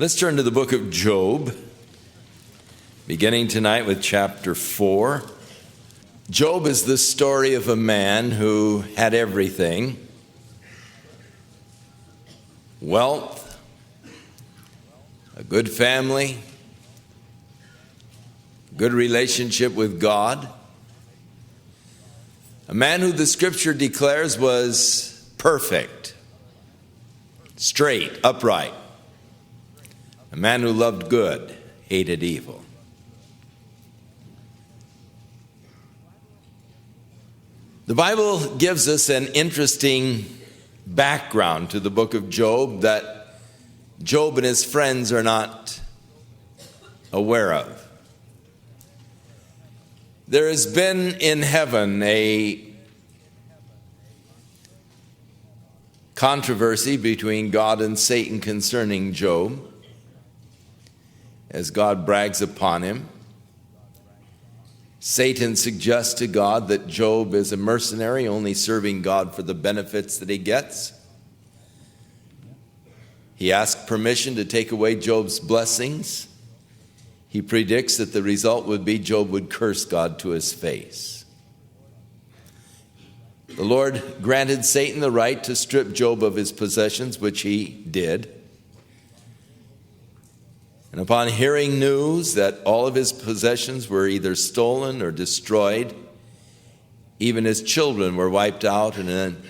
Let's turn to the book of Job, beginning tonight with chapter 4. Job is the story of a man who had everything: wealth, a good family, good relationship with God. A man who the scripture declares was perfect, straight, upright. A man who loved good, hated evil. The Bible gives us an interesting background to the book of Job that Job and his friends are not aware of. There has been in heaven a controversy between God and Satan concerning Job, as God brags upon him. Satan suggests to God that Job is a mercenary, only serving God for the benefits that he gets. He asks permission to take away Job's blessings. He predicts that the result would be Job would curse God to his face. The Lord granted Satan the right to strip Job of his possessions, which he did. And upon hearing news that all of his possessions were either stolen or destroyed, even his children were wiped out, and then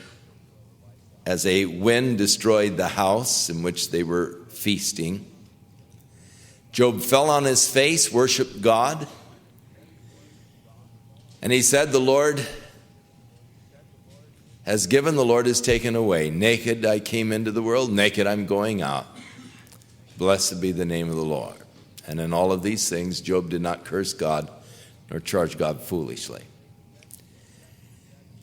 as a wind destroyed the house in which they were feasting, Job fell on his face, worshiped God, and he said, "The Lord has given, the Lord has taken away. Naked I came into the world, naked I'm going out. Blessed be the name of the Lord." And in all of these things, Job did not curse God nor charge God foolishly.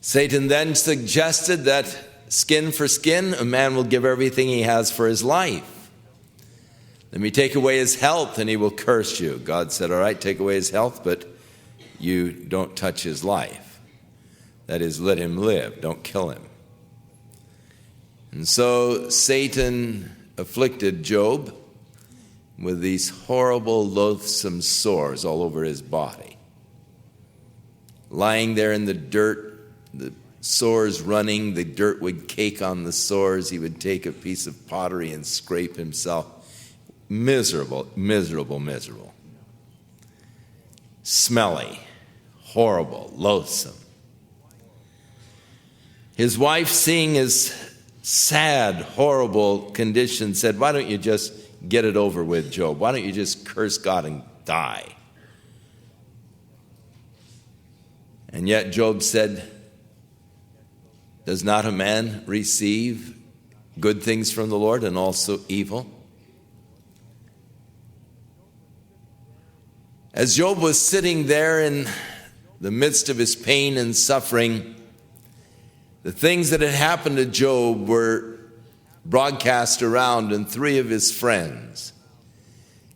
Satan then suggested that skin for skin, a man will give everything he has for his life. Let me take away his health and he will curse you. God said, all right, take away his health, but you don't touch his life. That is, let him live, don't kill him. And so Satan afflicted Job with these horrible, loathsome sores all over his body. Lying there in the dirt, the sores running, the dirt would cake on the sores. He would take a piece of pottery and scrape himself. Miserable, miserable, miserable. Smelly, horrible, loathsome. His wife, seeing his sad, horrible condition, said, "Why don't you just get it over with, Job? Why don't you just curse God and die?" And yet Job said, "Does not a man receive good things from the Lord and also evil?" As Job was sitting there in the midst of his pain and suffering, the things that had happened to Job were broadcast around, and 3 of his friends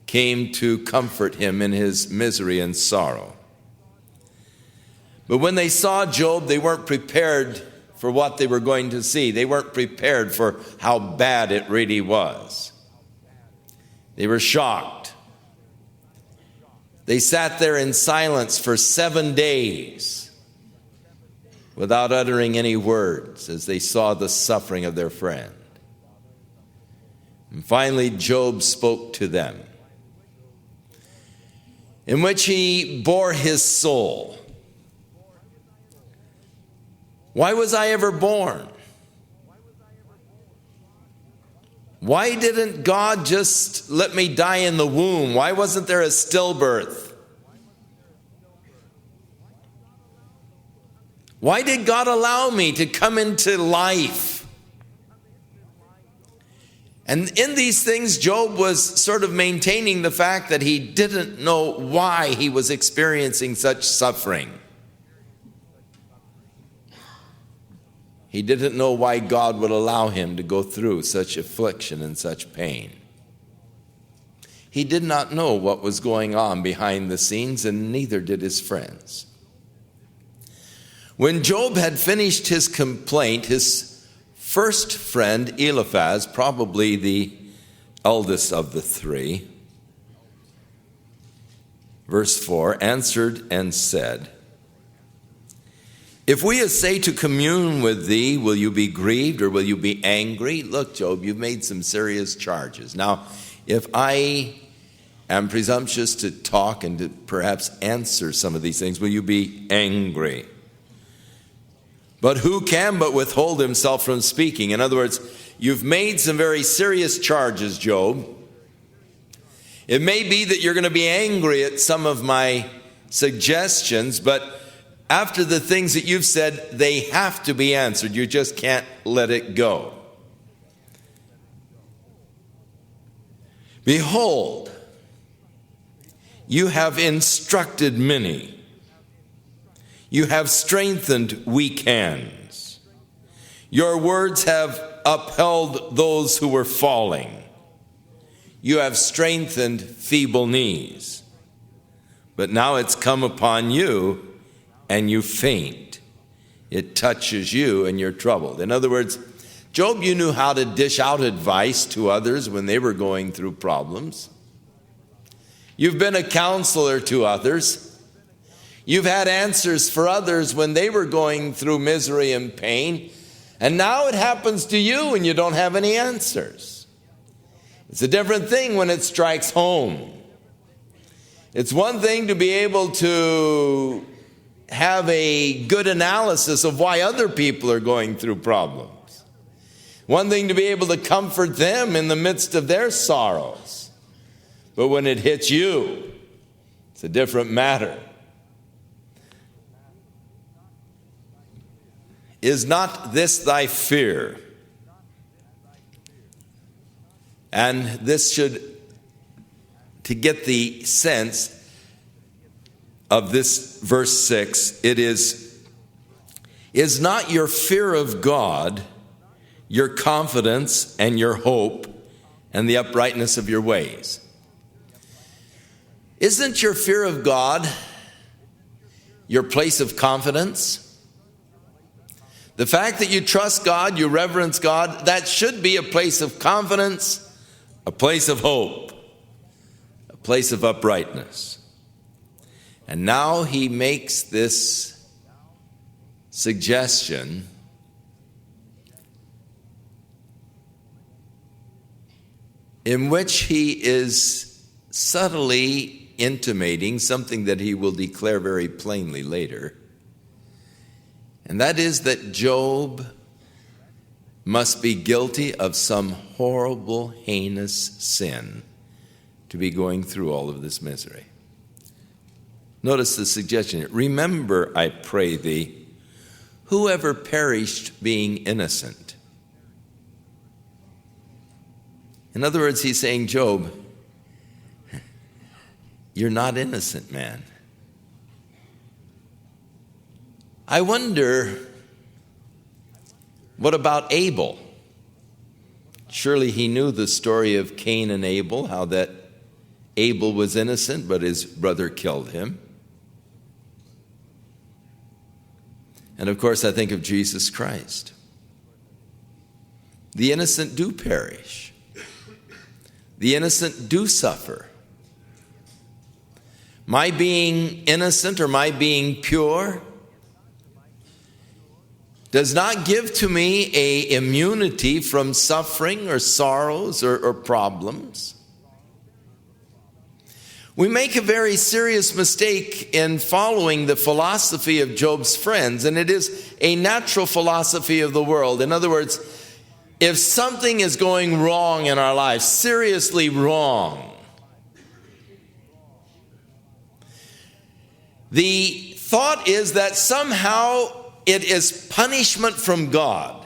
came to comfort him in his misery and sorrow. But when they saw Job, they weren't prepared for what they were going to see. They weren't prepared for how bad it really was. They were shocked. They sat there in silence for 7 days without uttering any words as they saw the suffering of their friend. And finally, Job spoke to them, in which he bore his soul. Why was I ever born? Why didn't God just let me die in the womb? Why wasn't there a stillbirth? Why did God allow me to come into life? And in these things, Job was sort of maintaining the fact that he didn't know why he was experiencing such suffering. He didn't know why God would allow him to go through such affliction and such pain. He did not know what was going on behind the scenes, and neither did his friends. When Job had finished his complaint, his first friend, Eliphaz, probably the eldest of the three, verse 4, answered and said, if we essay to commune with thee, will you be grieved or will you be angry? Look, Job, you've made some serious charges. Now, if I am presumptuous to talk and to perhaps answer some of these things, will you be angry? But who can but withhold himself from speaking? In other words, you've made some very serious charges, Job. It may be that you're going to be angry at some of my suggestions, but after the things that you've said, they have to be answered. You just can't let it go. Behold, you have instructed many. You have strengthened weak hands. Your words have upheld those who were falling. You have strengthened feeble knees. But now it's come upon you, and you faint. It touches you and you're troubled. In other words, Job, you knew how to dish out advice to others when they were going through problems. You've been a counselor to others. You've had answers for others when they were going through misery and pain. And now it happens to you and you don't have any answers. It's a different thing when it strikes home. It's one thing to be able to have a good analysis of why other people are going through problems. One thing to be able to comfort them in the midst of their sorrows. But when it hits you, it's a different matter. Is not this thy fear? And this should, to get the sense of this verse 6, it is not your fear of God, your confidence and your hope and the uprightness of your ways? Isn't your fear of God your place of confidence? The fact that you trust God, you reverence God, that should be a place of confidence, a place of hope, a place of uprightness. And now he makes this suggestion in which he is subtly intimating something that he will declare very plainly later. And that is that Job must be guilty of some horrible, heinous sin to be going through all of this misery. Notice the suggestion. Remember, I pray thee, whoever perished being innocent. In other words, he's saying, Job, you're not innocent, man. I wonder, what about Abel? Surely he knew the story of Cain and Abel, how that Abel was innocent, but his brother killed him. And of course, I think of Jesus Christ. The innocent do perish. The innocent do suffer. My being innocent or my being pure does not give to me a immunity from suffering or sorrows or problems. We make a very serious mistake in following the philosophy of Job's friends, and it is a natural philosophy of the world. In other words, if something is going wrong in our lives, seriously wrong, the thought is that somehow it is punishment from God.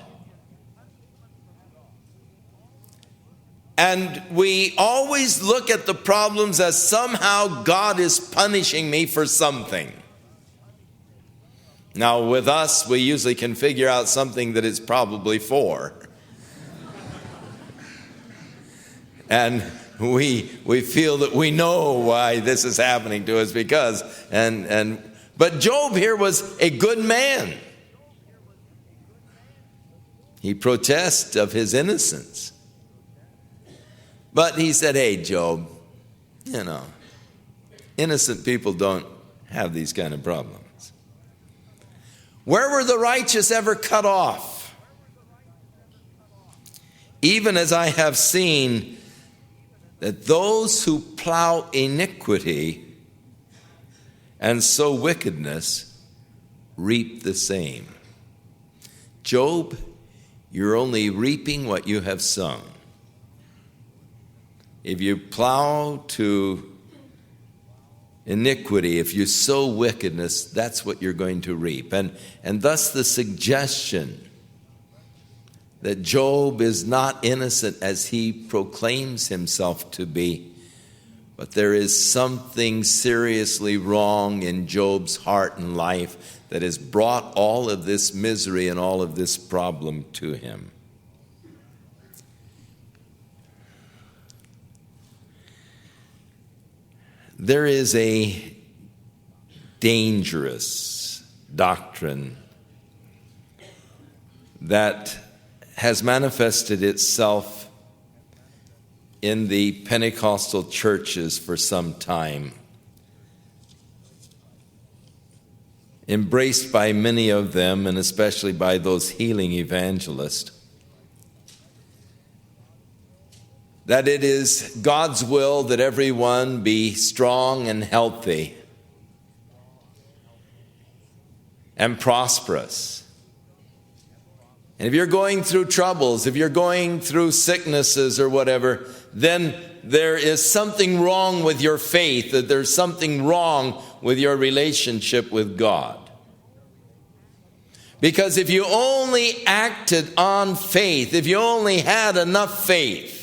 And we always look at the problems as somehow God is punishing me for something. Now, with us, we usually can figure out something that it's probably for. And we feel that we know why this is happening to us because, but Job here was a good man. He protests of his innocence. But he said, hey, Job, innocent people don't have these kind of problems. Where were the righteous ever cut off? Even as I have seen that those who plow iniquity and sow wickedness reap the same. Job, you're only reaping what you have sown. If you plow to iniquity, if you sow wickedness, that's what you're going to reap. And thus the suggestion that Job is not innocent as he proclaims himself to be, but there is something seriously wrong in Job's heart and life that has brought all of this misery and all of this problem to him. There is a dangerous doctrine that has manifested itself in the Pentecostal churches for some time, embraced by many of them, and especially by those healing evangelists, that it is God's will that everyone be strong and healthy and prosperous. And if you're going through troubles, if you're going through sicknesses or whatever, then there is something wrong with your faith, that there's something wrong with your relationship with God. Because if you only acted on faith, if you only had enough faith,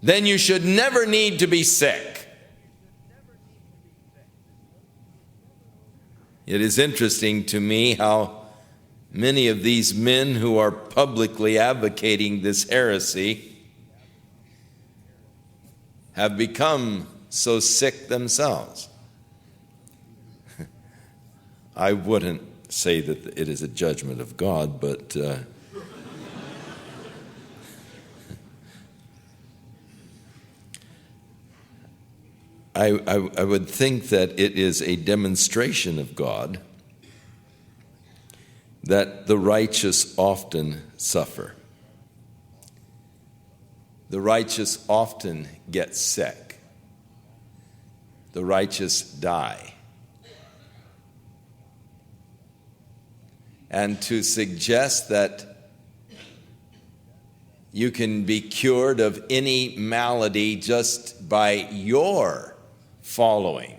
then you should never need to be sick. It is interesting to me how many of these men who are publicly advocating this heresy have become so sick themselves. I wouldn't say that it is a judgment of God, but I would think that it is a demonstration of God that the righteous often suffer. The righteous often get sick. The righteous die. And to suggest that you can be cured of any malady just by your following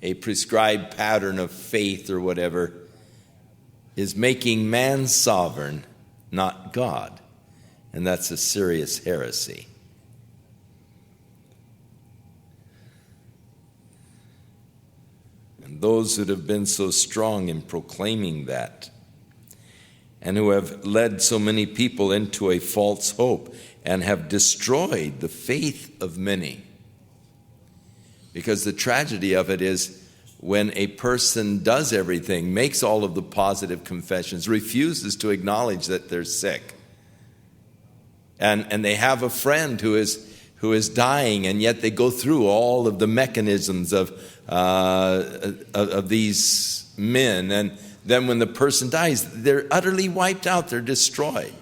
a prescribed pattern of faith or whatever is making man sovereign, not God. And that's a serious heresy. And those that have been so strong in proclaiming that, and who have led so many people into a false hope and have destroyed the faith of many. Because the tragedy of it is when a person does everything, makes all of the positive confessions, refuses to acknowledge that they're sick, and they have a friend who is dying, and yet they go through all of the mechanisms of these men, and then when the person dies, they're utterly wiped out, they're destroyed.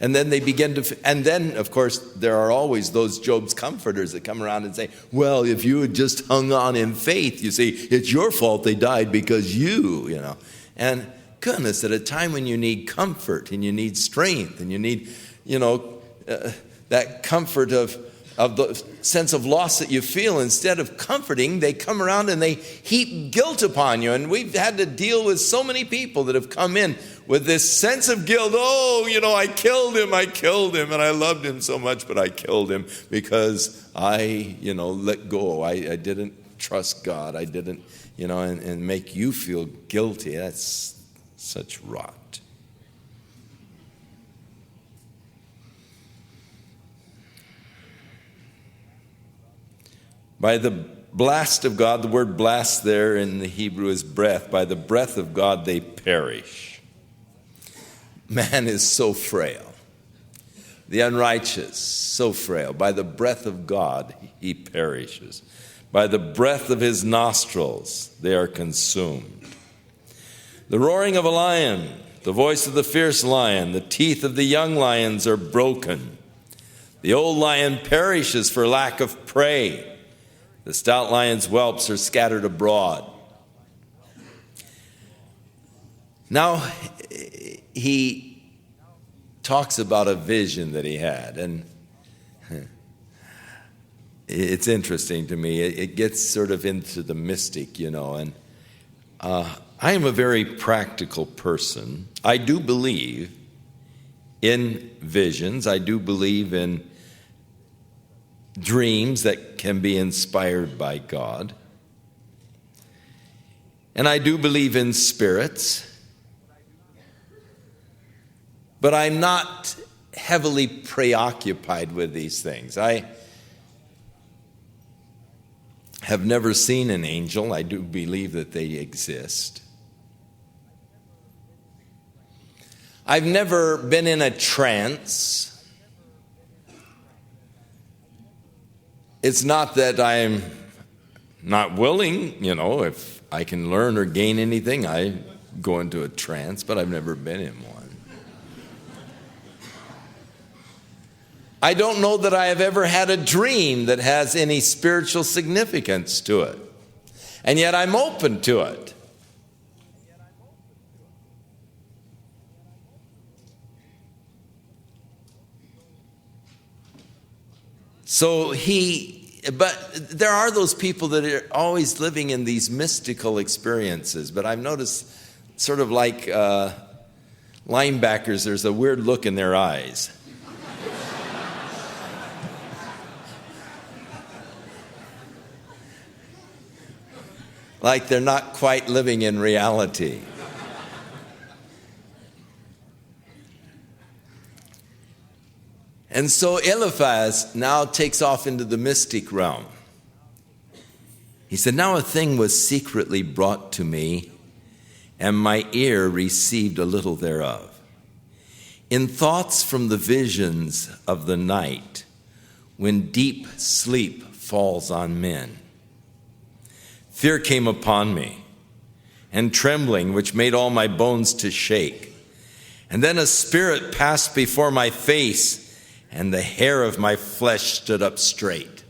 And then they begin to, and then, of course, there are always those Job's comforters that come around and say, well, if you had just hung on in faith, you see, it's your fault they died because you know. And goodness, at a time when you need comfort and you need strength and you need, that comfort of the sense of loss that you feel, instead of comforting, they come around and they heap guilt upon you. And we've had to deal with so many people that have come in with this sense of guilt. Oh, I killed him, and I loved him so much, but I killed him because I, let go. I didn't trust God. I didn't, and make you feel guilty. That's such rot. By the blast of God, the word blast there in the Hebrew is breath. By the breath of God, they perish. Man is so frail. the unrighteous, so frail. By the breath of God, he perishes. By the breath of his nostrils, they are consumed. The roaring of a lion, the voice of the fierce lion, the teeth of the young lions are broken. The old lion perishes for lack of prey. The stout lion's whelps are scattered abroad. Now, he talks about a vision that he had, and it's interesting to me. It gets sort of into the mystic, and I am a very practical person. I do believe in visions. I do believe in dreams that can be inspired by God. And I do believe in spirits. But I'm not heavily preoccupied with these things. I have never seen an angel. I do believe that they exist. I've never been in a trance. It's not that I'm not willing, if I can learn or gain anything, I go into a trance, but I've never been in one. I don't know that I have ever had a dream that has any spiritual significance to it. And yet I'm open to it. But there are those people that are always living in these mystical experiences. But I've noticed, sort of like linebackers, there's a weird look in their eyes. Like they're not quite living in reality. And so Eliphaz now takes off into the mystic realm. He said, "Now a thing was secretly brought to me, and my ear received a little thereof. In thoughts from the visions of the night, when deep sleep falls on men. Fear came upon me, and trembling, which made all my bones to shake. And then a spirit passed before my face, and the hair of my flesh stood up straight."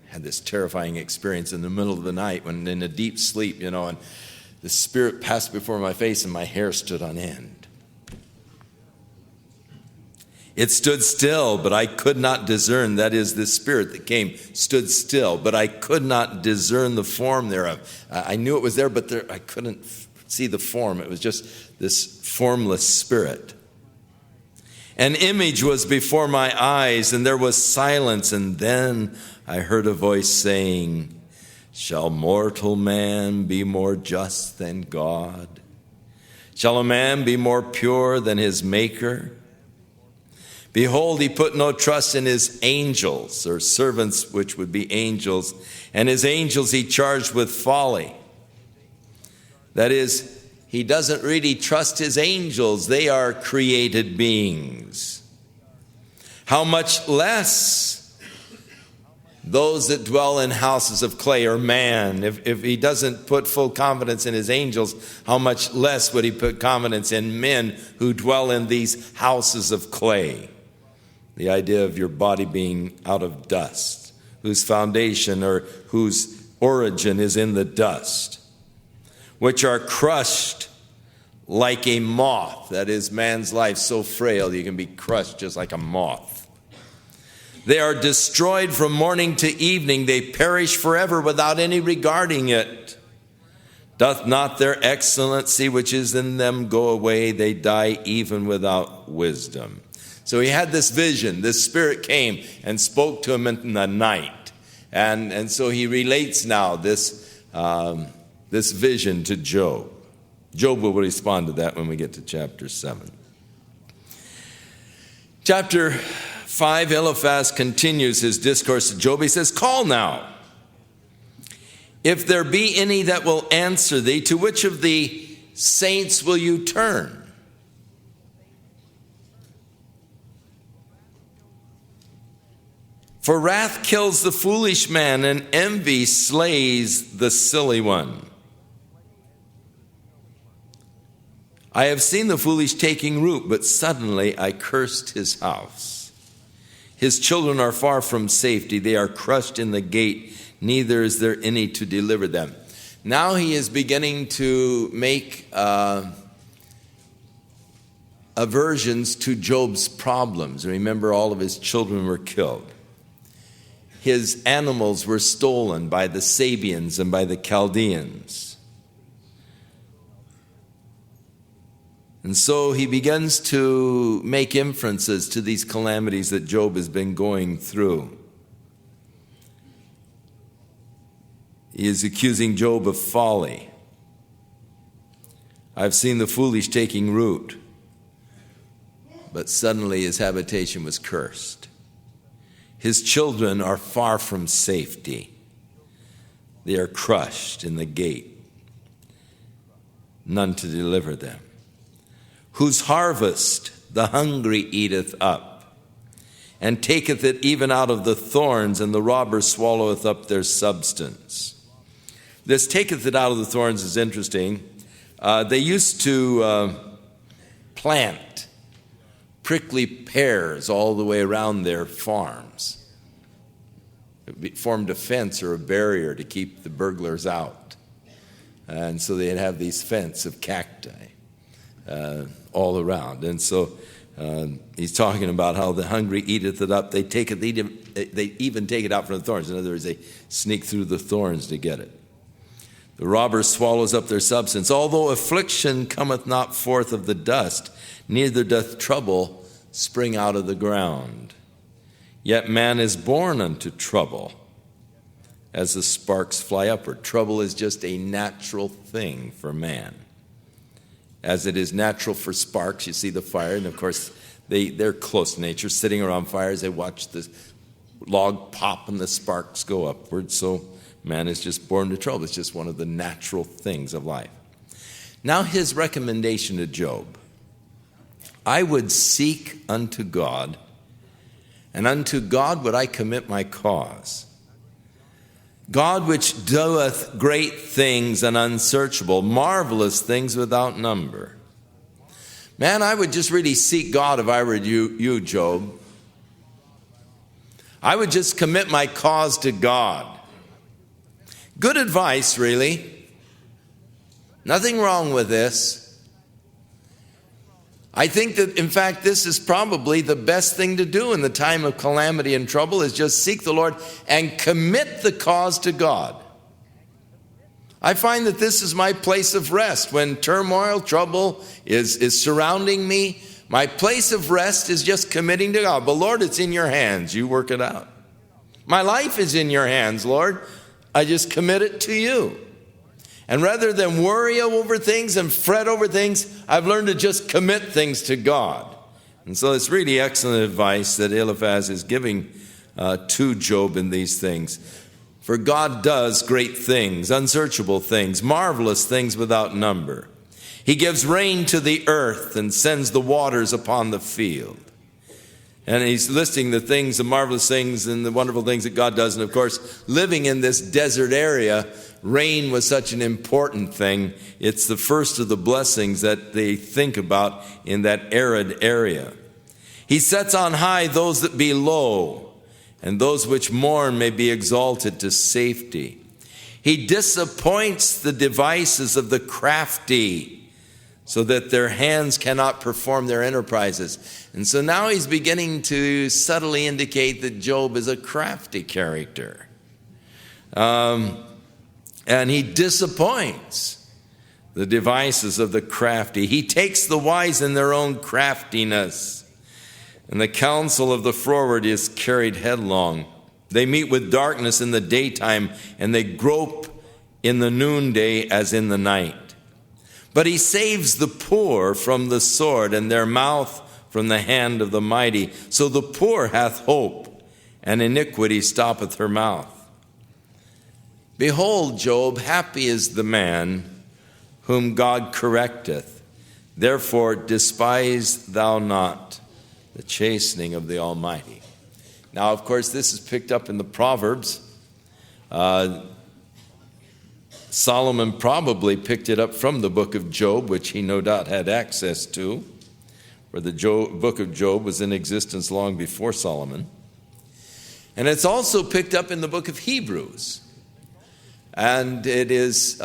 I had this terrifying experience in the middle of the night when in a deep sleep, and the spirit passed before my face and my hair stood on end. It stood still, but I could not discern. That is, the spirit that came stood still, but I could not discern the form thereof. I knew it was there, but I couldn't see the form. It was just this formless spirit. An image was before my eyes, and there was silence. And then I heard a voice saying, "Shall mortal man be more just than God? Shall a man be more pure than his Maker? Behold, he put no trust in his angels," or servants, which would be angels, "and his angels he charged with folly." That is, he doesn't really trust his angels. They are created beings. How much less those that dwell in houses of clay, or man. If he doesn't put full confidence in his angels, how much less would he put confidence in men who dwell in these houses of clay? The idea of your body being out of dust, whose foundation or whose origin is in the dust, which are crushed like a moth. That is, man's life so frail you can be crushed just like a moth. They are destroyed from morning to evening. They perish forever without any regarding it. Doth not their excellency which is in them go away? They die even without wisdom. So he had this vision. This spirit came and spoke to him in the night. And so he relates now this vision to Job. Job will respond to that when we get to chapter 7. Chapter 5, Eliphaz continues his discourse to Job. He says, "Call now, if there be any that will answer thee, to which of the saints will you turn? For wrath kills the foolish man, and envy slays the silly one. I have seen the foolish taking root, but suddenly I cursed his house. His children are far from safety. They are crushed in the gate. Neither is there any to deliver them. Now he is beginning to make aversions to Job's problems. Remember, all of his children were killed. His animals were stolen by the Sabians and by the Chaldeans. And so he begins to make inferences to these calamities that Job has been going through. He is accusing Job of folly. I've seen the foolish taking root, but suddenly his habitation was cursed. His children are far from safety. They are crushed in the gate, none to deliver them. Whose harvest the hungry eateth up, and taketh it even out of the thorns, and the robber swalloweth up their substance. This taketh it out of the thorns is interesting. They used to plant prickly pears all the way around their farms. It formed a fence or a barrier to keep the burglars out. And so they'd have these fence of cacti all around. And so he's talking about how the hungry eateth it up. They even take it out from the thorns. In other words, they sneak through the thorns to get it. The robber swallows up their substance. Although affliction cometh not forth of the dust, neither doth trouble spring out of the ground. Yet man is born unto trouble, as the sparks fly upward. Trouble is just a natural thing for man. As it is natural for sparks, you see the fire, and of course they're close to nature, sitting around fires. They watch the log pop and the sparks go upward. So man is just born to trouble. It's just one of the natural things of life. Now his recommendation to Job: I would seek unto God, and unto God would I commit my cause. God which doeth great things and unsearchable, marvelous things without number. Man, I would just really seek God if I were you, Job. I would just commit my cause to God. Good advice, really. Nothing wrong with this. I think that, in fact, this is probably the best thing to do in the time of calamity and trouble, is just seek the Lord and commit the cause to God. I find that this is my place of rest. When turmoil, trouble is surrounding me, my place of rest is just committing to God. But Lord, it's in your hands. You work it out. My life is in your hands, Lord. I just commit it to you. And rather than worry over things and fret over things, I've learned to just commit things to God. And so it's really excellent advice that Eliphaz is giving to Job in these things. For God does great things, unsearchable things, marvelous things without number. He gives rain to the earth and sends the waters upon the field. And he's listing the things, the marvelous things and the wonderful things that God does. And of course, living in this desert area, rain was such an important thing. It's the first of the blessings that they think about in that arid area. He sets on high those that be low, and those which mourn may be exalted to safety. He disappoints the devices of the crafty, so that their hands cannot perform their enterprises. And so now he's beginning to subtly indicate that Job is a crafty character. And he disappoints the devices of the crafty. He takes the wise in their own craftiness, and the counsel of the froward is carried headlong. They meet with darkness in the daytime, and they grope in the noonday as in the night. But he saves the poor from the sword, and their mouth from the hand of the mighty. So the poor hath hope, and iniquity stoppeth her mouth. Behold, Job, happy is the man whom God correcteth. Therefore despise thou not the chastening of the Almighty. Now, of course, this is picked up in the Proverbs. Solomon probably picked it up from the book of Job, which he no doubt had access to, where the book of Job was in existence long before Solomon. And it's also picked up in the book of Hebrews. And it is,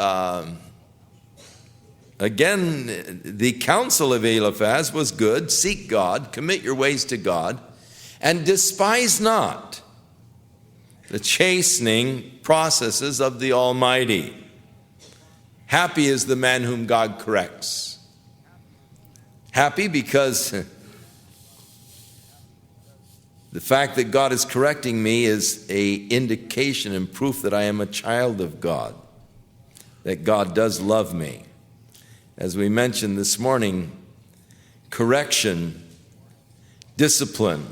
again, the counsel of Eliphaz was good. Seek God, commit your ways to God, and despise not the chastening processes of the Almighty. Happy is the man whom God corrects. Happy because the fact that God is correcting me is an indication and proof that I am a child of God, that God does love me. As we mentioned this morning, correction, discipline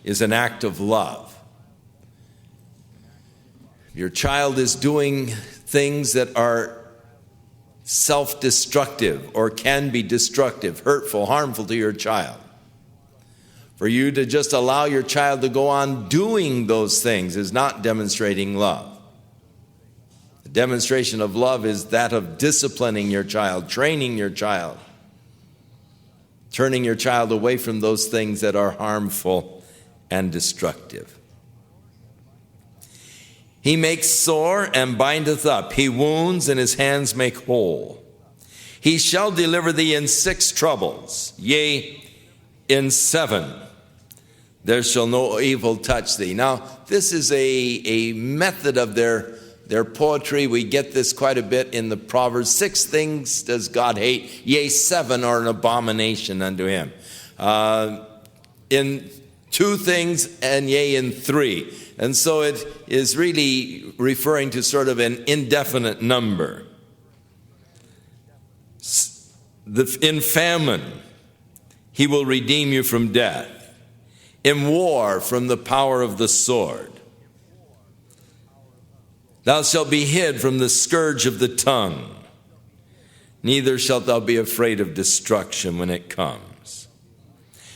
is an act of love. Your child is doing things that are self-destructive or can be destructive, hurtful, harmful to your child. For you to just allow your child to go on doing those things is not demonstrating love. The demonstration of love is that of disciplining your child, training your child, turning your child away from those things that are harmful and destructive. He makes sore and bindeth up. He wounds and his hands make whole. He shall deliver thee in 6 troubles. Yea, in 7 there shall no evil touch thee. Now, this is a method of their poetry. We get this quite a bit in the Proverbs. 6 things does God hate. Yea, 7 are an abomination unto him. In 2 things, and yea, in 3. And so it is really referring to sort of an indefinite number. In famine, he will redeem you from death. In war, from the power of the sword. Thou shalt be hid from the scourge of the tongue. Neither shalt thou be afraid of destruction when it comes.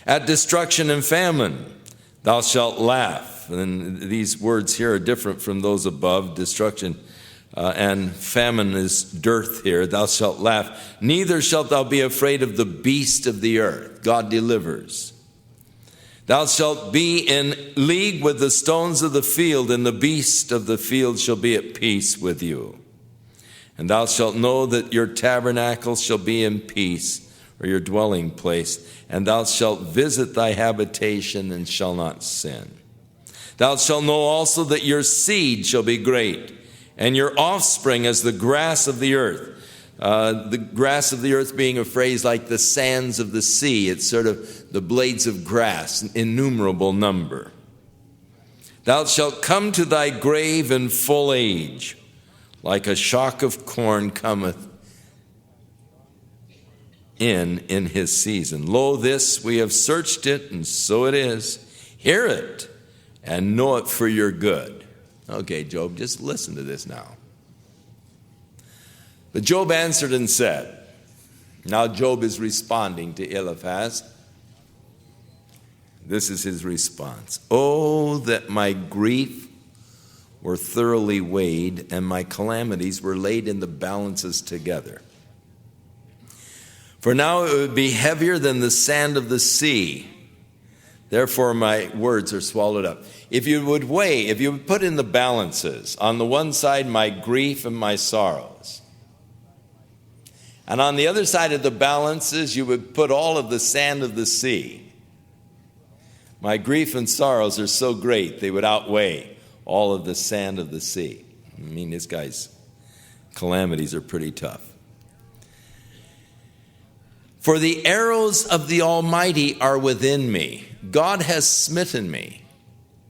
At destruction and famine, thou shalt laugh. And these words here are different from those above. Destruction and famine is dearth here. Thou shalt laugh. Neither shalt thou be afraid of the beast of the earth. God delivers. Thou shalt be in league with the stones of the field, and the beast of the field shall be at peace with you. And thou shalt know that your tabernacle shall be in peace, or your dwelling place, and thou shalt visit thy habitation and shall not sin. Thou shalt know also that your seed shall be great, and your offspring as the grass of the earth. The grass of the earth being a phrase like the sands of the sea. It's sort of the blades of grass, an innumerable number. Thou shalt come to thy grave in full age, like a shock of corn cometh in his season. Lo, this we have searched it, and so it is. Hear it, and know it for your good. Okay, Job, just listen to this now. But Job answered and said, now Job is responding to Eliphaz. This is his response. Oh, that my grief were thoroughly weighed, and my calamities were laid in the balances together. For now it would be heavier than the sand of the sea. Therefore my words are swallowed up. If you would put in the balances, on the one side my grief and my sorrows, and on the other side of the balances you would put all of the sand of the sea. My grief and sorrows are so great they would outweigh all of the sand of the sea. I mean, this guy's calamities are pretty tough. For the arrows of the Almighty are within me. God has smitten me.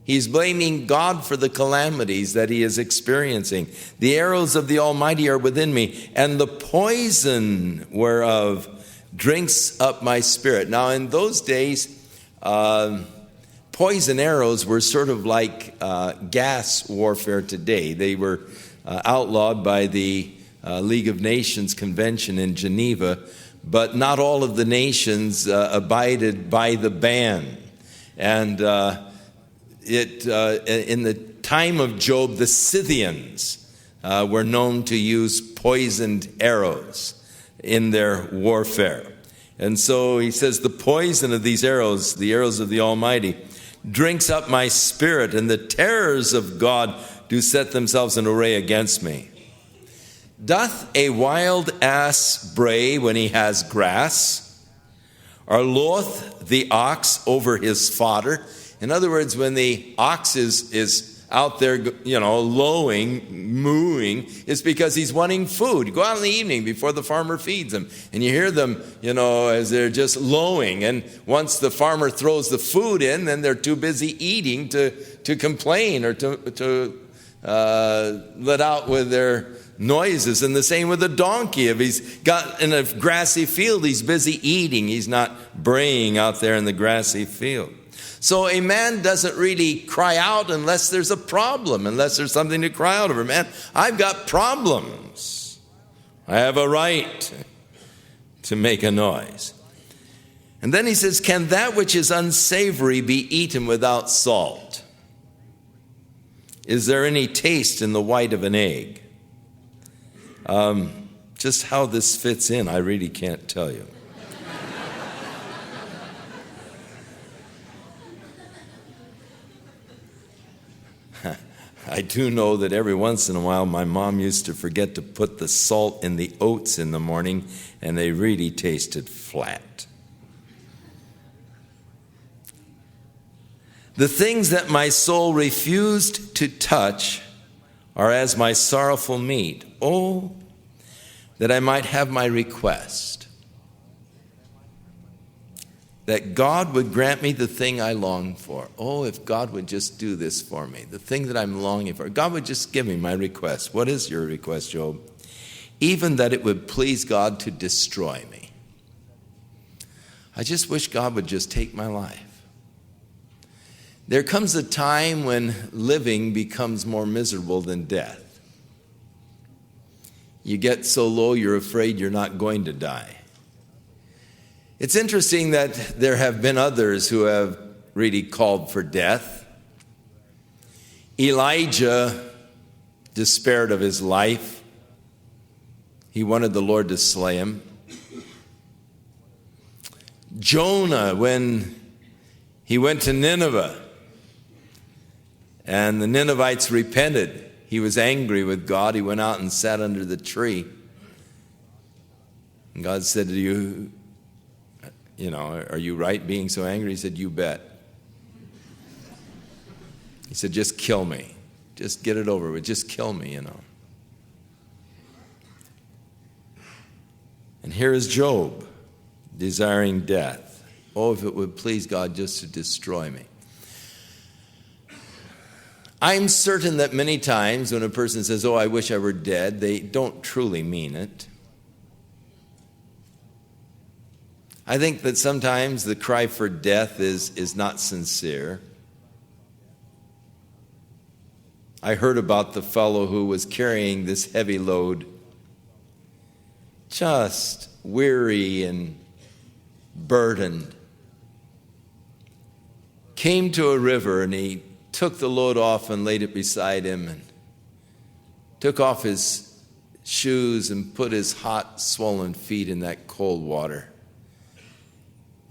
He's blaming God for the calamities that he is experiencing. The arrows of the Almighty are within me, and the poison whereof drinks up my spirit. Now, in those days, poison arrows were sort of like gas warfare today. They were outlawed by the League of Nations Convention in Geneva, but not all of the nations abided by the ban. And in the time of Job, the Scythians were known to use poisoned arrows in their warfare. And so he says, the poison of these arrows, the arrows of the Almighty, drinks up my spirit, and the terrors of God do set themselves in array against me. Doth a wild ass bray when he has grass? Or loath the ox over his fodder? In other words, when the ox is out there, lowing, mooing, it's because he's wanting food. You go out in the evening before the farmer feeds them, and you hear them, as they're just lowing. And once the farmer throws the food in, then they're too busy eating to complain or to let out with their noises. And the same with a donkey. If he's got in a grassy field, he's busy eating. He's not braying out there in the grassy field. So a man doesn't really cry out unless there's a problem, unless there's something to cry out over. Man, I've got problems. I have a right to make a noise. And then he says, can that which is unsavory be eaten without salt? Is there any taste in the white of an egg? Just how this fits in, I really can't tell you. I do know that every once in a while my mom used to forget to put the salt in the oats in the morning, and they really tasted flat. The things that my soul refused to touch are as my sorrowful meat. Oh, that I might have my request, that God would grant me the thing I long for. Oh, if God would just do this for me, the thing that I'm longing for. God would just give me my request. What is your request, Job? Even that it would please God to destroy me. I just wish God would just take my life. There comes a time when living becomes more miserable than death. You get so low you're afraid you're not going to die. It's interesting that there have been others who have really called for death. Elijah despaired of his life. He wanted the Lord to slay him. Jonah, when he went to Nineveh and the Ninevites repented, he was angry with God. He went out and sat under the tree. And God said to you, are you right being so angry? He said, you bet. He said, just kill me. Just get it over with. Just kill me, And here is Job, desiring death. Oh, if it would please God just to destroy me. I'm certain that many times when a person says, oh, I wish I were dead, they don't truly mean it. I think that sometimes the cry for death is not sincere. I heard about the fellow who was carrying this heavy load, just weary and burdened. Came to a river and he took the load off and laid it beside him and took off his shoes and put his hot, swollen feet in that cold water.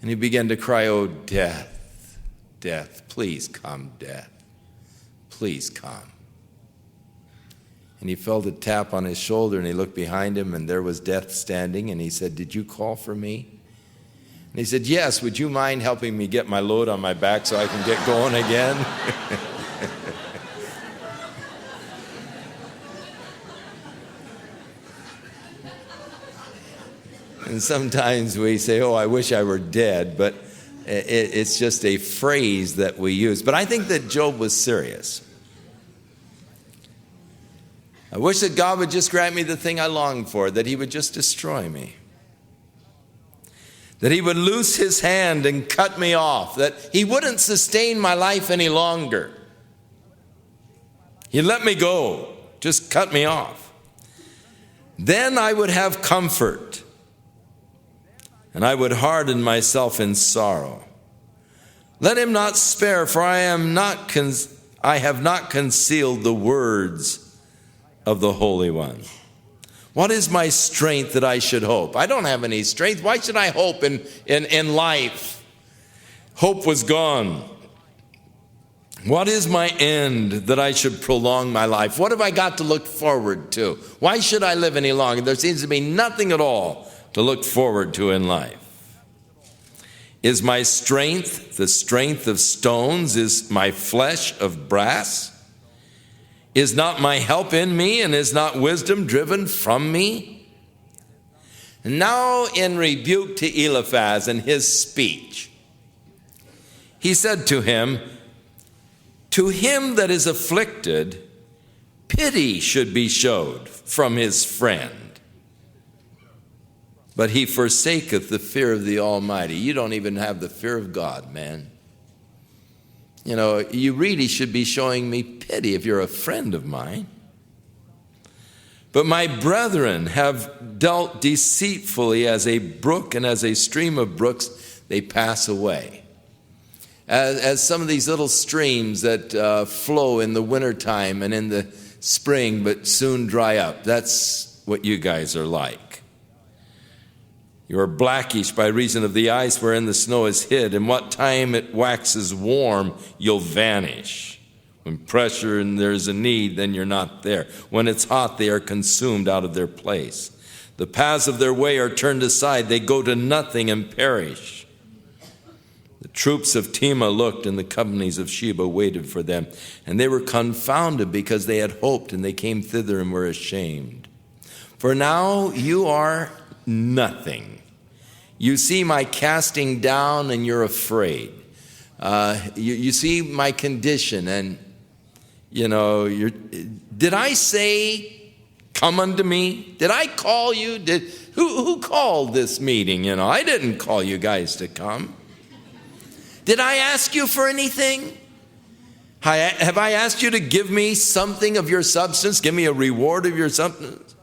And he began to cry, oh, death, death, please come, death, please come. And he felt a tap on his shoulder, and he looked behind him, and there was death standing, and he said, did you call for me? And he said, yes, would you mind helping me get my load on my back so I can get going again? And sometimes we say, oh, I wish I were dead, but it's just a phrase that we use. But I think that Job was serious. I wish that God would just grant me the thing I long for, that he would just destroy me. That he would loose his hand and cut me off, that he wouldn't sustain my life any longer. He'd let me go, just cut me off. Then I would have comfort. And I would harden myself in sorrow. Let him not spare, for I have not concealed the words of the Holy One. What is my strength that I should hope? I don't have any strength. Why should I hope in life? Hope was gone. What is my end that I should prolong my life? What have I got to look forward to? Why should I live any longer? There seems to be nothing at all to look forward to in life. Is my strength the strength of stones? Is my flesh of brass? Is not my help in me, and is not wisdom driven from me? And now in rebuke to Eliphaz and his speech, he said to him, to him that is afflicted, pity should be showed from his friend. But he forsaketh the fear of the Almighty. You don't even have the fear of God, man. You know, you really should be showing me pity if you're a friend of mine. But my brethren have dealt deceitfully as a brook, and as a stream of brooks, they pass away. As some of these little streams that flow in the wintertime and in the spring, but soon dry up. That's what you guys are like. You are blackish by reason of the ice wherein the snow is hid. And what time it waxes warm, you'll vanish. When pressure and there's a need, then you're not there. When it's hot, they are consumed out of their place. The paths of their way are turned aside. They go to nothing and perish. The troops of Tema looked, and the companies of Sheba waited for them. And they were confounded because they had hoped, and they came thither and were ashamed. For now you are nothing. You see my casting down, and you're afraid. You see my condition, and did I say, come unto me? Did I call you? Who called this meeting? I didn't call you guys to come. Did I ask you for anything? Have I asked you to give me something of your substance? Give me a reward of your substance?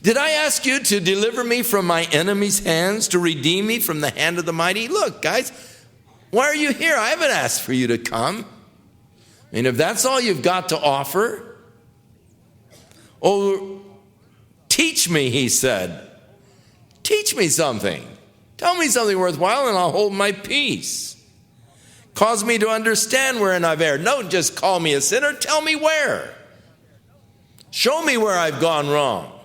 Did I ask you to deliver me from my enemies' hands, to redeem me from the hand of the mighty? Look, guys, why are you here? I haven't asked for you to come. And if that's all you've got to offer, teach me, he said. Teach me something. Tell me something worthwhile, and I'll hold my peace. Cause me to understand wherein I've erred. Don't just call me a sinner. Tell me where. Show me where I've gone wrong.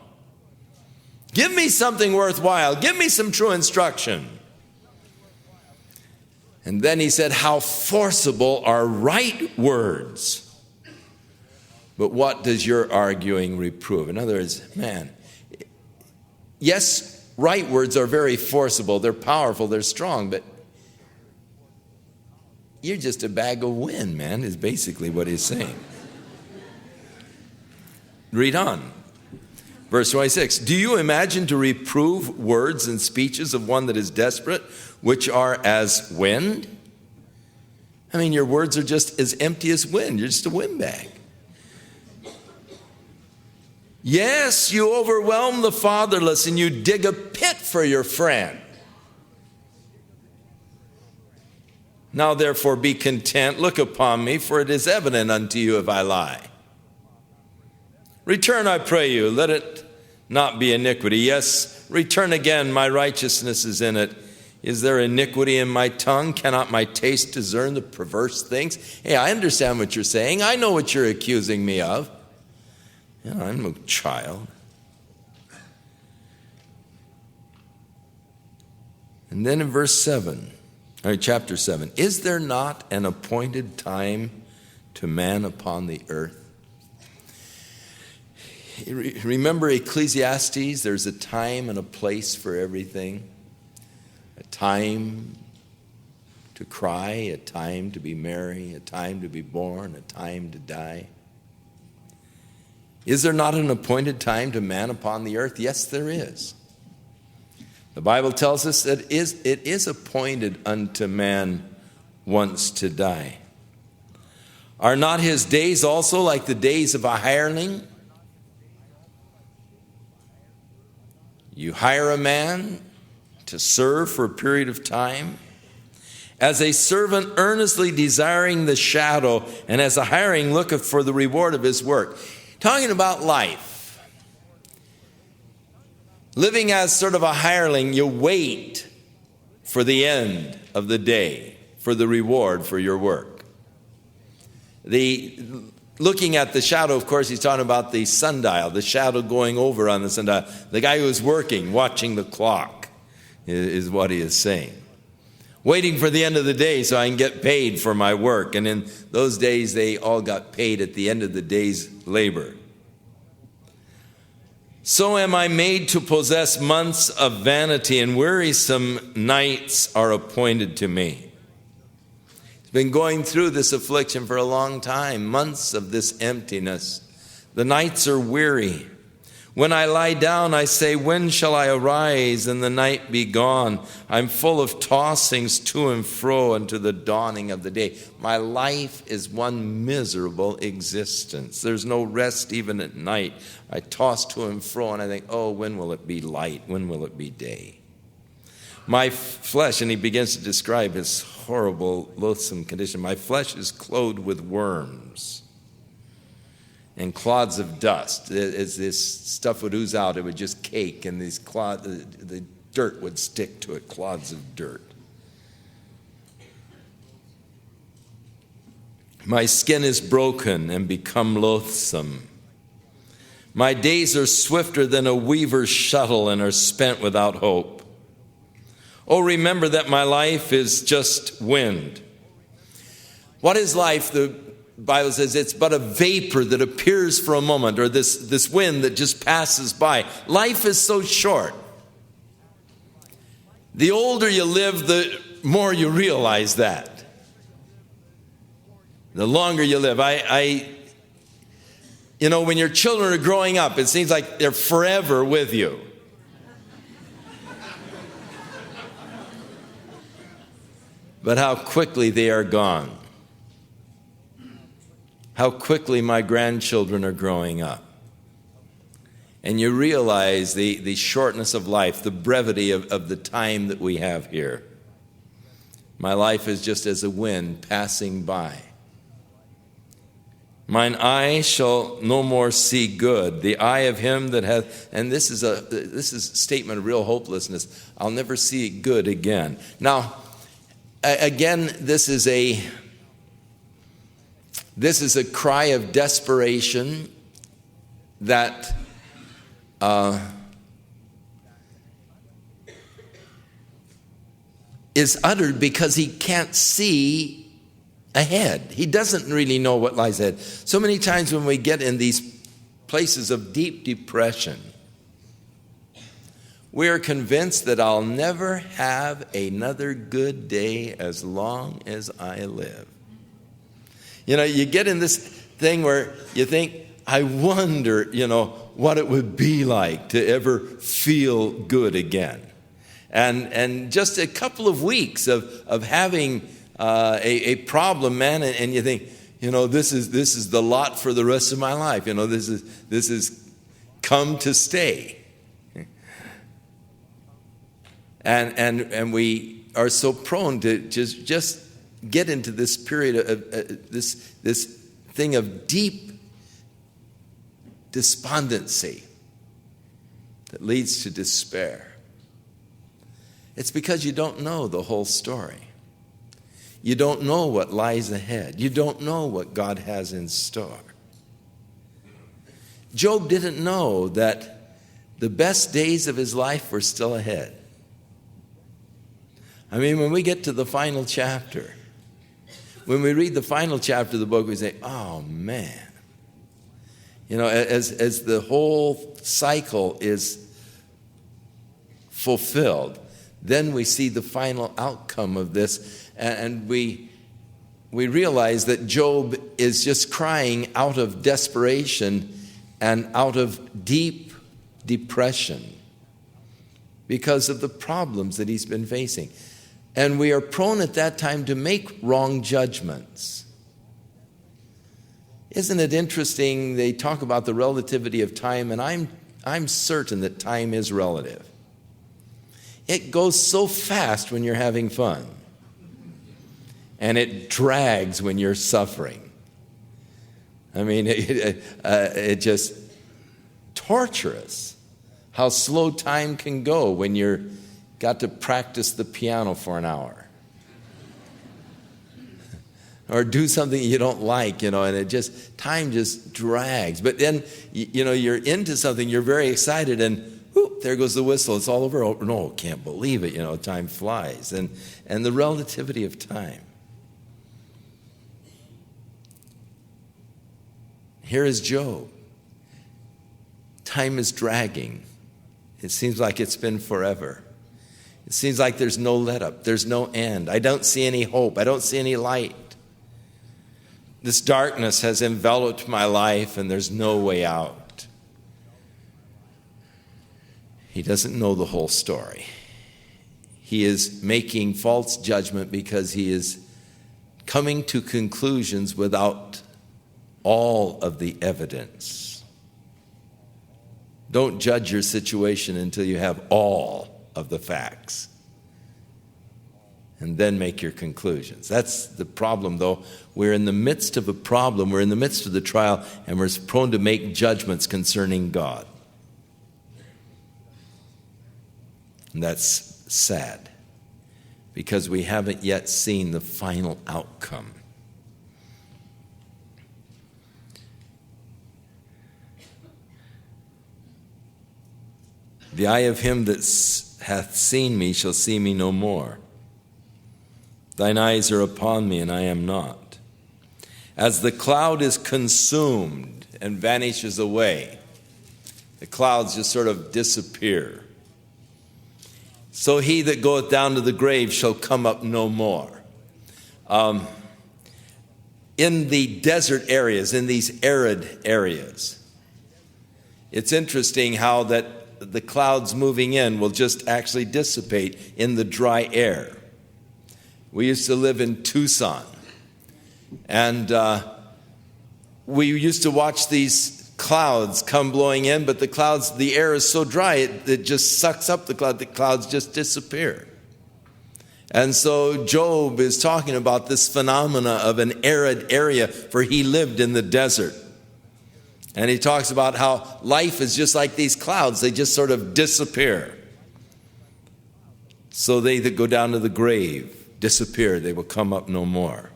Give me something worthwhile. Give me some true instruction. And then he said, how forcible are right words. But what does your arguing reprove? In other words, man, yes, right words are very forcible. They're powerful. They're strong. But you're just a bag of wind, man, is basically what he's saying. Read on. Verse 26, do you imagine to reprove words and speeches of one that is desperate, which are as wind? I mean, your words are just as empty as wind. You're just a windbag. Yes, you overwhelm the fatherless, and you dig a pit for your friend. Now therefore be content, look upon me, for it is evident unto you if I lie. Return, I pray you, let it not be iniquity. Yes, return again, my righteousness is in it. Is there iniquity in my tongue? Cannot my taste discern the perverse things? Hey, I understand what you're saying. I know what you're accusing me of. I'm a child. And then in chapter 7, is there not an appointed time to man upon the earth? Remember Ecclesiastes, there's a time and a place for everything. A time to cry, a time to be merry, a time to be born, a time to die. Is there not an appointed time to man upon the earth? Yes, there is. The Bible tells us that it is appointed unto man once to die. Are not his days also like the days of a hireling? You hire a man to serve for a period of time, As a servant earnestly desiring the shadow, and as a hireling looketh for the reward of his work. Talking about life. Living as sort of a hireling, you wait for the end of the day, for the reward for your work. Looking at the shadow, of course, he's talking about the sundial, the shadow going over on the sundial. The guy who's working, watching the clock, is what he is saying. Waiting for the end of the day so I can get paid for my work. And in those days, they all got paid at the end of the day's labor. So am I made to possess months of vanity, and wearisome nights are appointed to me. He's been going through this affliction for a long time, months of this emptiness. The nights are weary. When I lie down, I say, when shall I arise and the night be gone? I'm full of tossings to and fro unto the dawning of the day. My life is one miserable existence. There's no rest even at night. I toss to and fro and I think, oh, when will it be light? When will it be day? My flesh, and he begins to describe his horrible, loathsome condition. My flesh is clothed with worms and clods of dust. As this stuff would ooze out, it would just cake, and these the dirt would stick to it, clods of dirt. My skin is broken and become loathsome. My days are swifter than a weaver's shuttle and are spent without hope. Oh, remember that my life is just wind. What is life? The Bible says it's but a vapor that appears for a moment, or this wind that just passes by. Life is so short. The older you live, the more you realize that. The longer you live. When your children are growing up, it seems like they're forever with you. But how quickly they are gone. How quickly my grandchildren are growing up. And you realize the shortness of life, the brevity of the time that we have here. My life is just as a wind passing by. Mine eye shall no more see good. The eye of him that hath, and this is a statement of real hopelessness. I'll never see good again. Now, again, this is a cry of desperation that is uttered because he can't see ahead. He doesn't really know what lies ahead. So many times when we get in these places of deep depression, we are convinced that I'll never have another good day as long as I live. You get in this thing where you think, I wonder, what it would be like to ever feel good again. And just a couple of weeks of having a problem, man, and you think, this is the lot for the rest of my life. This is come to stay. And we are so prone to just get into this period of this thing of deep despondency that leads to despair. It's because you don't know the whole story. You don't know what lies ahead. You don't know what God has in store. Job didn't know that the best days of his life were still ahead. I mean, when we get to the final chapter, when we read the final chapter of the book, we say, oh, man. As the whole cycle is fulfilled, then we see the final outcome of this, and we realize that Job is just crying out of desperation and out of deep depression because of the problems that he's been facing. And we are prone at that time to make wrong judgments. Isn't it interesting? They talk about the relativity of time, and I'm certain that time is relative. It goes so fast when you're having fun. and it drags when you're suffering. I mean, it just torturous how slow time can go when you're got to practice the piano for an hour. Or do something you don't like, and time just drags. But then, you're into something, you're very excited, and whoop, there goes the whistle, it's all over. Oh, no, can't believe it, time flies. And the relativity of time. Here is Job. Time is dragging. It seems like it's been forever. It seems like there's no let up. There's no end. I don't see any hope. I don't see any light. This darkness has enveloped my life, and there's no way out. He doesn't know the whole story. He is making false judgment because he is coming to conclusions without all of the evidence. Don't judge your situation until you have all of the facts, and then make your conclusions. That's the problem, though. We're in the midst of a problem, we're in the midst of the trial, and we're prone to make judgments concerning God. And that's sad, because we haven't yet seen the final outcome. The eye of him that hath seen me shall see me no more. Thine eyes are upon me, and I am not. As the cloud is consumed and vanishes away, the clouds just sort of disappear, so he that goeth down to the grave shall come up no more. In the desert areas, in these arid areas, it's interesting how that the clouds moving in will just actually dissipate in the dry air. We used to live in Tucson, and we used to watch these clouds come blowing in, but the air is so dry, it just sucks up the cloud. The clouds just disappear. And so Job is talking about this phenomena of an arid area, for he lived in the desert. And he talks about how life is just like these clouds. They just sort of disappear. So they that go down to the grave disappear. They will come up no more.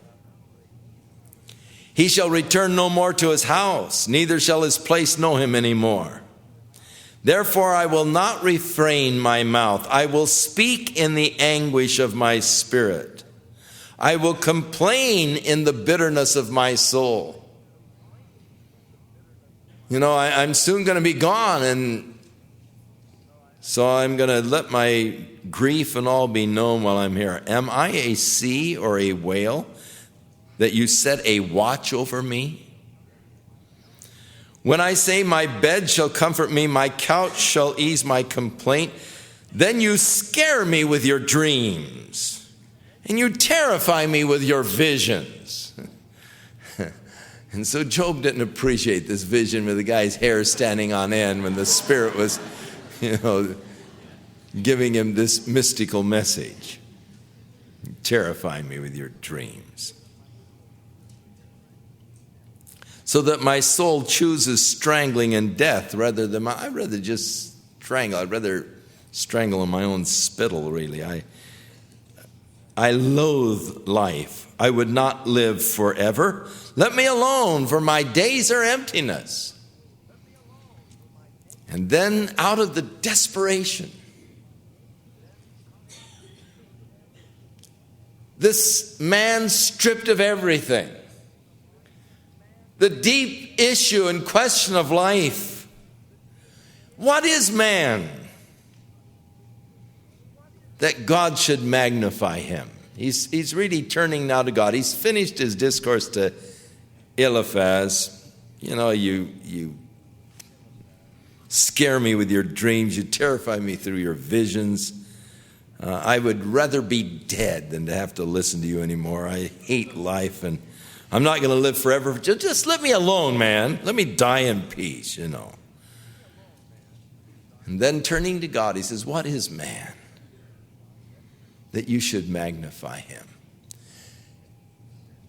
He shall return no more to his house, neither shall his place know him any more. Therefore I will not refrain my mouth. I will speak in the anguish of my spirit. I will complain in the bitterness of my soul. I'm soon going to be gone, and so I'm going to let my grief and all be known while I'm here. Am I a sea or a whale that you set a watch over me? When I say my bed shall comfort me, my couch shall ease my complaint, then you scare me with your dreams, and you terrify me with your visions. And so Job didn't appreciate this vision with the guy's hair standing on end when the Spirit was, giving him this mystical message. Terrify me with your dreams. So that my soul chooses strangling and death rather than I'd rather just strangle. I'd rather strangle in my own spittle, really. I loathe life. I would not live forever. Let me alone, for my days are emptiness. And then out of the desperation, this man stripped of everything. The deep issue and question of life. What is man that God should magnify him? He's really turning now to God. He's finished his discourse to Eliphaz. You scare me with your dreams. You terrify me through your visions. I would rather be dead than to have to listen to you anymore. I hate life, and I'm not going to live forever. Just let me alone, man. Let me die in peace, And then turning to God, he says, what is man that you should magnify him?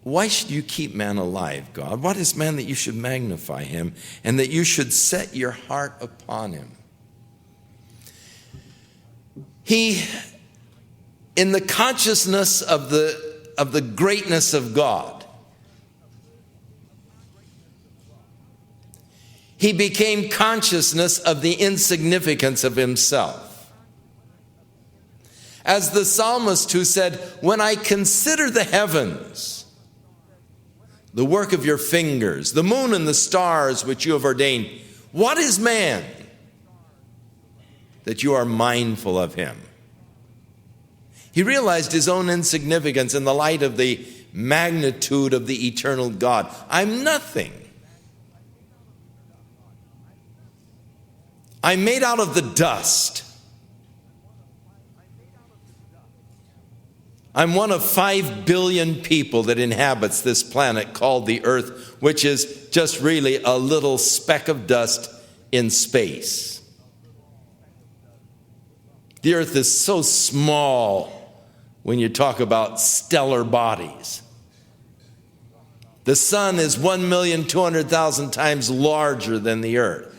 why should you keep man alive, God? What is man that you should magnify him and that you should set your heart upon him? He, in the consciousness of the greatness of God, he became consciousness of the insignificance of himself. As the psalmist who said, when I consider the heavens, the work of your fingers, the moon and the stars which you have ordained, what is man that you are mindful of him? He realized his own insignificance in the light of the magnitude of the eternal God. I'm nothing. I'm made out of the dust. I'm one of 5 billion people that inhabits this planet called the earth, which is just really a little speck of dust in space. The earth is so small when you talk about stellar bodies. The sun is 1,200,000 times larger than the earth.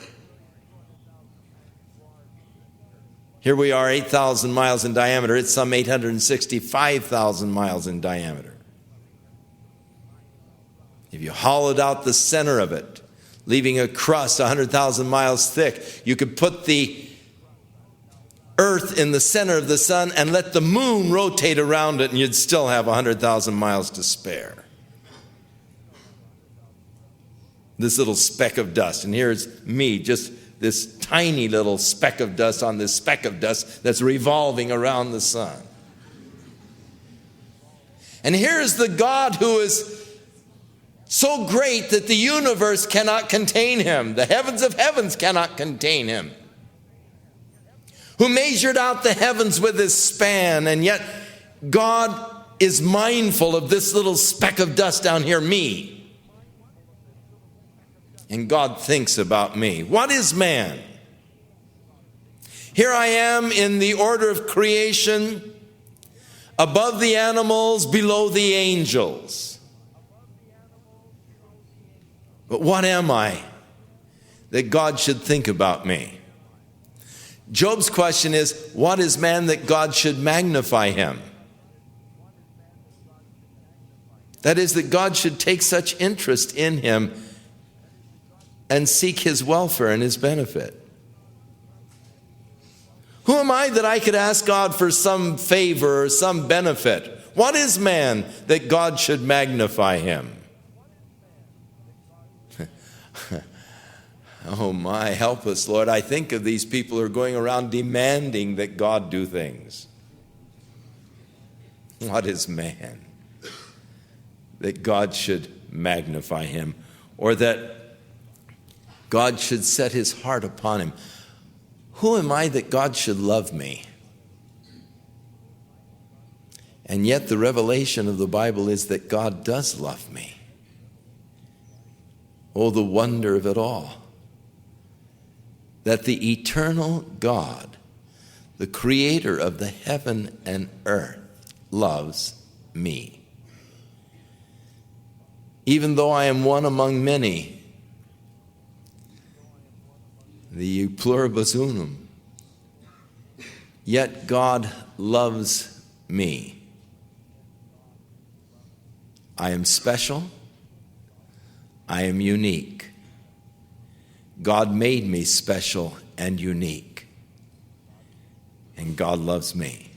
Here we are, 8,000 miles in diameter. It's some 865,000 miles in diameter. If you hollowed out the center of it, leaving a crust 100,000 miles thick, you could put the earth in the center of the sun and let the moon rotate around it, and you'd still have 100,000 miles to spare. This little speck of dust. And here's me, just this tiny little speck of dust on this speck of dust that's revolving around the sun. And here's the God who is so great that the universe cannot contain him. The heavens of heavens cannot contain him. Who measured out the heavens with his span, and yet God is mindful of this little speck of dust down here, me. And God thinks about me. What is man? Here I am in the order of creation, above the animals, below the angels. But what am I that God should think about me? Job's question is, what is man that God should magnify him? That is, that God should take such interest in him and seek his welfare and his benefit. Who am I that I could ask God for some favor or some benefit? What is man that God should magnify him? Oh my, help us, Lord. I think of these people who are going around demanding that God do things. What is man that God should magnify him, or that God should set his heart upon him? Who am I that God should love me? And yet the revelation of the Bible is that God does love me. Oh, the wonder of it all. That the eternal God, the creator of the heaven and earth, loves me. Even though I am one among many, the pluribus unum, yet God loves me. I am special. I am unique. God made me special and unique. And God loves me.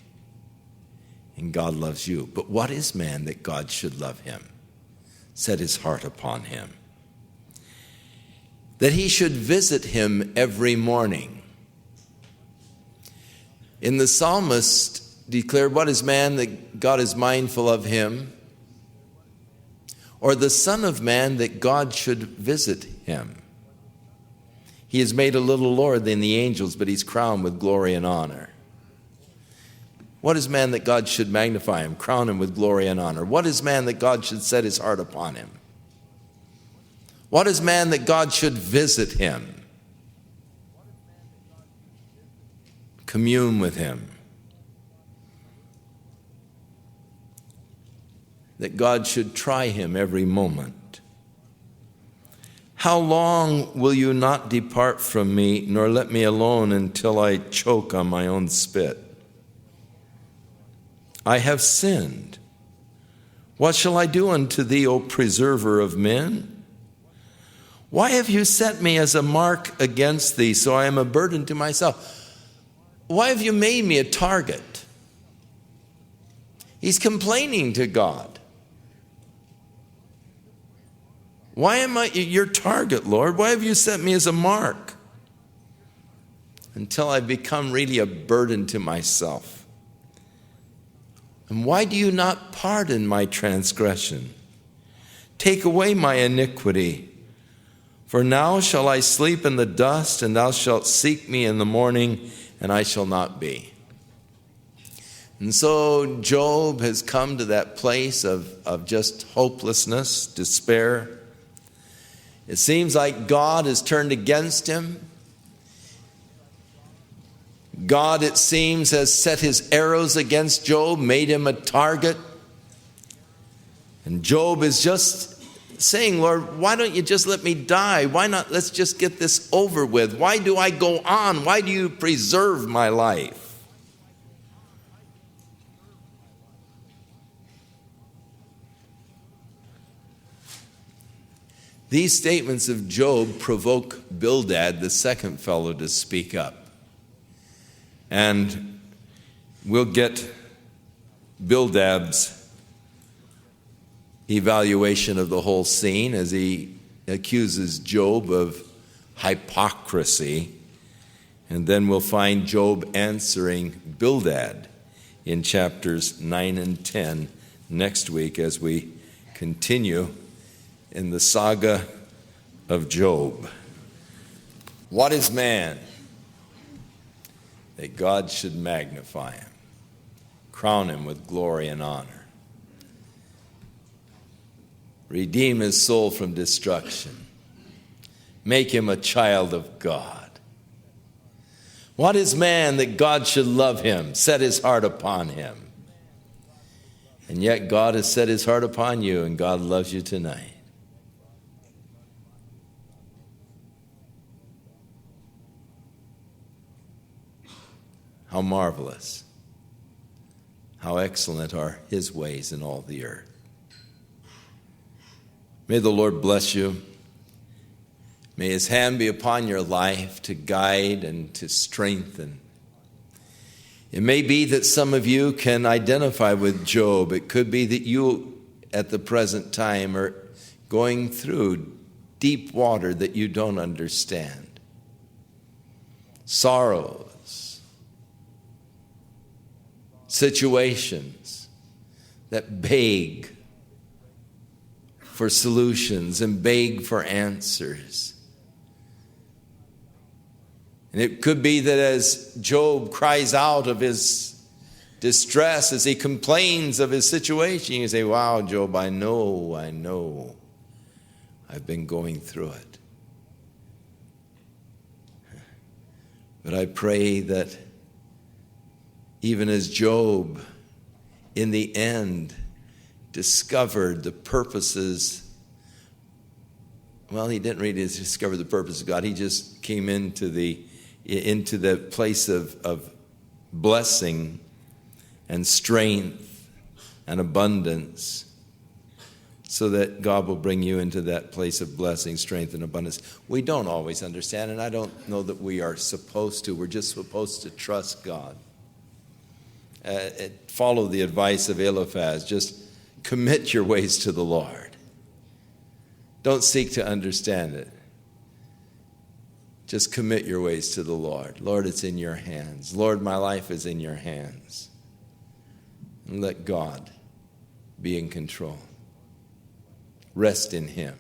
And God loves you. But what is man that God should love him? Set his heart upon him. That he should visit him every morning. In the psalmist declared, what is man that God is mindful of him? Or the Son of Man that God should visit him? He is made a little lower than the angels, but he's crowned with glory and honor. What is man that God should magnify him, crown him with glory and honor? What is man that God should set his heart upon him? What is man that God should visit him? Commune with him. that God should try him every moment. How long will you not depart from me, nor let me alone until I choke on my own spit? I have sinned. What shall I do unto thee, O preserver of men? Why have you set me as a mark against thee, so I am a burden to myself? Why have you made me a target? He's complaining to God. Why am I your target, Lord? Why have you set me as a mark? Until I become really a burden to myself. And why do you not pardon my transgression? Take away my iniquity. For now shall I sleep in the dust, and thou shalt seek me in the morning, and I shall not be. And so Job has come to that place of just hopelessness, despair. It seems like God has turned against him. God, it seems, has set his arrows against Job, made him a target. And Job is just saying, Lord, why don't you just let me die? Why not? Let's just get this over with. Why do I go on? Why do you preserve my life? These statements of Job provoke Bildad, the second fellow, to speak up. And we'll get Bildad's evaluation of the whole scene as he accuses Job of hypocrisy. And then we'll find Job answering Bildad in chapters 9 and 10 next week as we continue in the saga of Job. What is man that God should magnify him, crown him with glory and honor, redeem his soul from destruction, make him a child of God? What is man that God should love him, set his heart upon him? And yet God has set his heart upon you, and God loves you tonight. How marvelous, how excellent are his ways in all the earth. May the Lord bless you. May his hand be upon your life to guide and to strengthen. It may be that some of you can identify with Job. It could be that you at the present time are going through deep water that you don't understand. Sorrows, situations that beg for solutions and beg for answers. And it could be that as Job cries out of his distress, as he complains of his situation, you say, wow, Job, I know. I've been going through it. But I pray that even as Job, in the end, discovered the purposes, well, he didn't really discover the purpose of God. He just came into the place of blessing and strength and abundance, so that God will bring you into that place of blessing, strength, and abundance. We don't always understand, and I don't know that we are supposed to. We're just supposed to trust God. Follow the advice of Eliphaz. Just commit your ways to the Lord. Don't seek to understand it. Just commit your ways to the Lord. Lord, it's in your hands. Lord, my life is in your hands. And let God be in control. Rest in him.